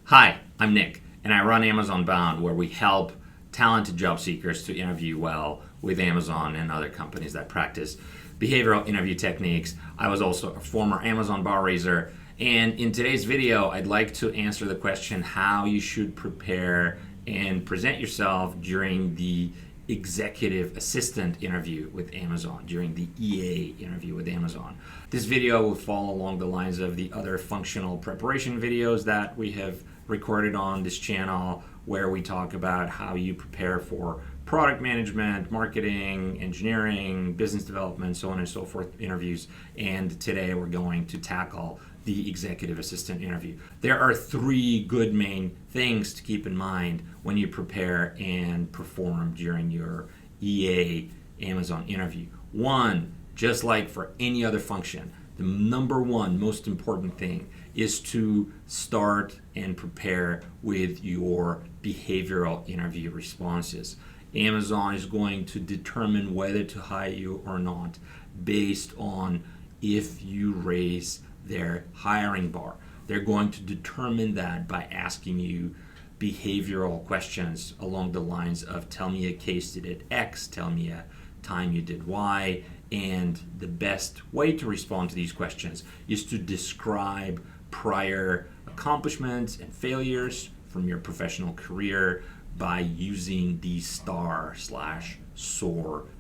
Hi, I'm Nick, and I run Amazon Bound, where we help talented job seekers to interview well with Amazon and other companies that practice behavioral interview techniques. I was also a former Amazon bar raiser, and in today's video, I'd like to answer the question how you should prepare and present yourself during the executive assistant interview with Amazon, during the EA interview with Amazon. This video will follow along the lines of the other functional preparation videos that we have recorded on this channel, where we talk about how you prepare for product management, marketing, engineering, business development, so on and so forth interviews. And today we're going to tackle the executive assistant interview. There are three good main things to keep in mind when you prepare and perform during your EA Amazon interview. One, just like for any other function, the number one most important thing is to start and prepare with your behavioral interview responses. Amazon is going to determine whether to hire you or not based on if you raise their hiring bar. They're going to determine that by asking you behavioral questions along the lines of, tell me a case you did X, tell me a time you did Y. And the best way to respond to these questions is to describe prior accomplishments and failures from your professional career by using the STAR/SOAR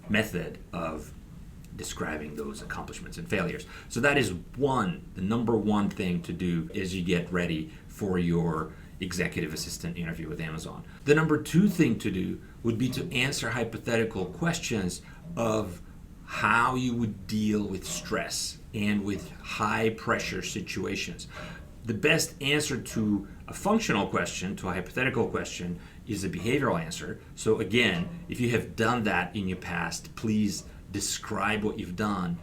method of describing those accomplishments and failures. So that is the number one thing to do as you get ready for your executive assistant interview with Amazon. The number two thing to do would be to answer hypothetical questions of how you would deal with stress and with high pressure situations. The best answer to a functional question, to a hypothetical question, is a behavioral answer. So again, if you have done that in your past, please describe what you've done.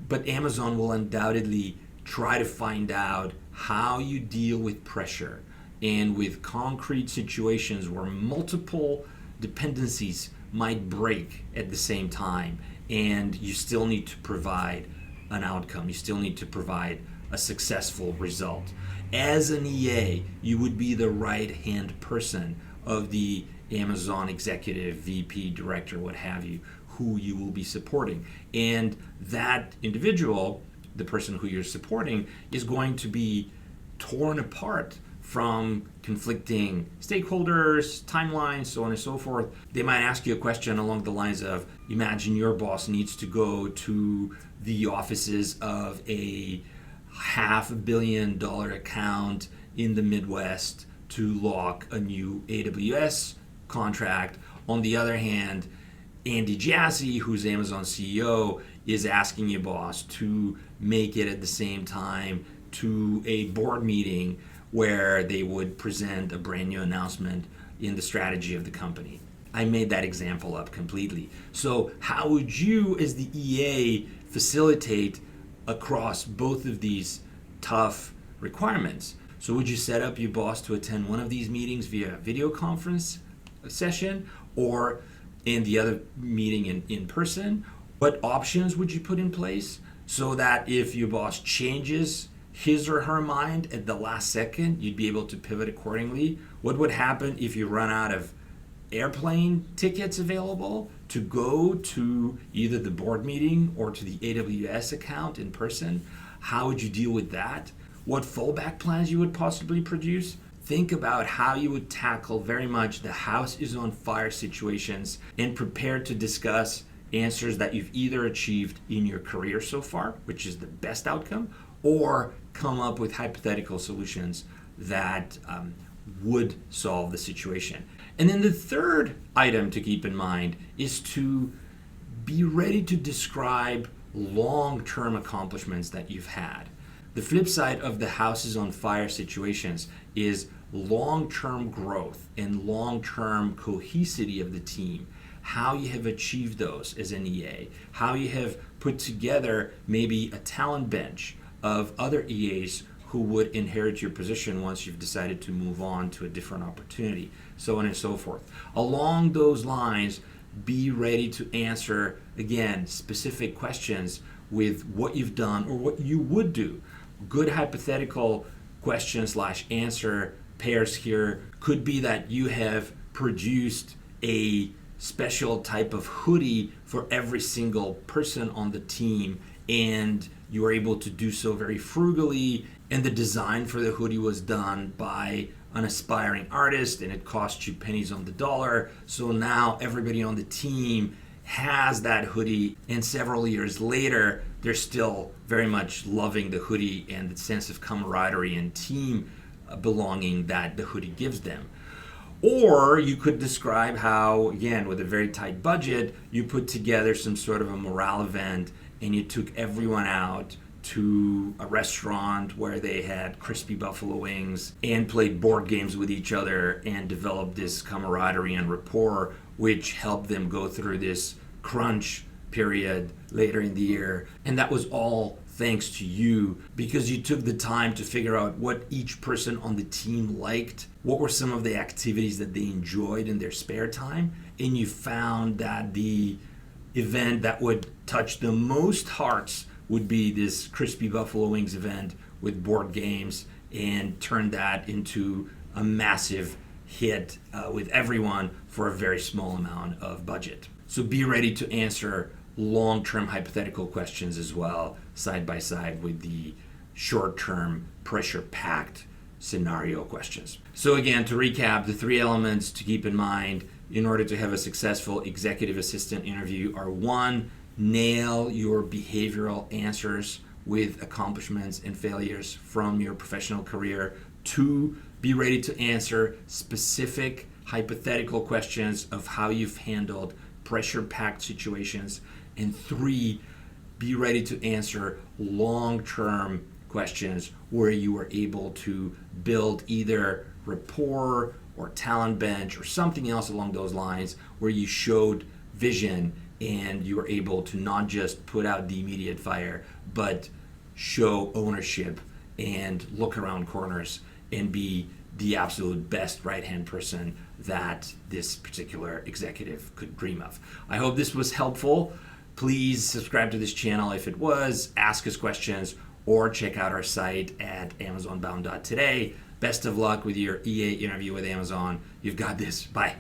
But Amazon will undoubtedly try to find out how you deal with pressure and with concrete situations where multiple dependencies might break at the same time, and you still need to provide an outcome. You still need to provide a successful result. As an EA, you would be the right-hand person of the Amazon executive, VP, director, what have you, who you will be supporting. And that individual, the person who you're supporting, is going to be torn apart from conflicting stakeholders, timelines, so on and so forth. They might ask you a question along the lines of, imagine your boss needs to go to the offices of a $500 million account in the Midwest to lock a new AWS contract. On the other hand, Andy Jassy, who's Amazon's CEO, is asking your boss to make it at the same time to a board meeting where they would present a brand new announcement in the strategy of the company. I made that example up completely. So how would you, as the EA, facilitate across both of these tough requirements? So would you set up your boss to attend one of these meetings via video conference session, or in the other meeting in person? What options would you put in place so that if your boss changes his or her mind at the last second, you'd be able to pivot accordingly? What would happen if you run out of airplane tickets available to go to either the board meeting or to the AWS account in person? How would you deal with that? What fallback plans you would possibly produce? Think about how you would tackle very much the house is on fire situations, and prepare to discuss answers that you've either achieved in your career so far, which is the best outcome, or come up with hypothetical solutions that would solve the situation. And then the third item to keep in mind is to be ready to describe long-term accomplishments that you've had. The flip side of the houses on fire situations is long-term growth and long-term cohesivity of the team. How you have achieved those as an EA, how you have put together maybe a talent bench of other EAs who would inherit your position once you've decided to move on to a different opportunity, so on and so forth. Along those lines, be ready to answer, again, specific questions with what you've done or what you would do. Good hypothetical question/answer pairs here could be that you have produced a special type of hoodie for every single person on the team, and you were able to do so very frugally, and the design for the hoodie was done by an aspiring artist and it cost you pennies on the dollar. So now everybody on the team has that hoodie, and several years later they're still very much loving the hoodie and the sense of camaraderie and team belonging that the hoodie gives them. Or you could describe how, again, with a very tight budget, you put together some sort of a morale event and you took everyone out to a restaurant where they had crispy buffalo wings and played board games with each other and developed this camaraderie and rapport, which helped them go through this crunch period later in the year. And that was all thanks to you, because you took the time to figure out what each person on the team liked, what were some of the activities that they enjoyed in their spare time, and you found that the event that would touch the most hearts would be this crispy buffalo wings event with board games, and turned that into a massive hit with everyone for a very small amount of budget. So be ready to answer long-term hypothetical questions as well, side by side with the short-term pressure-packed scenario questions. So again, to recap, the three elements to keep in mind in order to have a successful executive assistant interview are: 1, nail your behavioral answers with accomplishments and failures from your professional career. 2, be ready to answer specific hypothetical questions of how you've handled pressure-packed situations. And 3, be ready to answer long-term questions where you were able to build either rapport or talent bench or something else along those lines, where you showed vision and you were able to not just put out the immediate fire, but show ownership and look around corners and be the absolute best right-hand person that this particular executive could dream of. I hope this was helpful. Please subscribe to this channel if it was, ask us questions, or check out our site at amazonbound.today. Best of luck with your EA interview with Amazon. You've got this. Bye.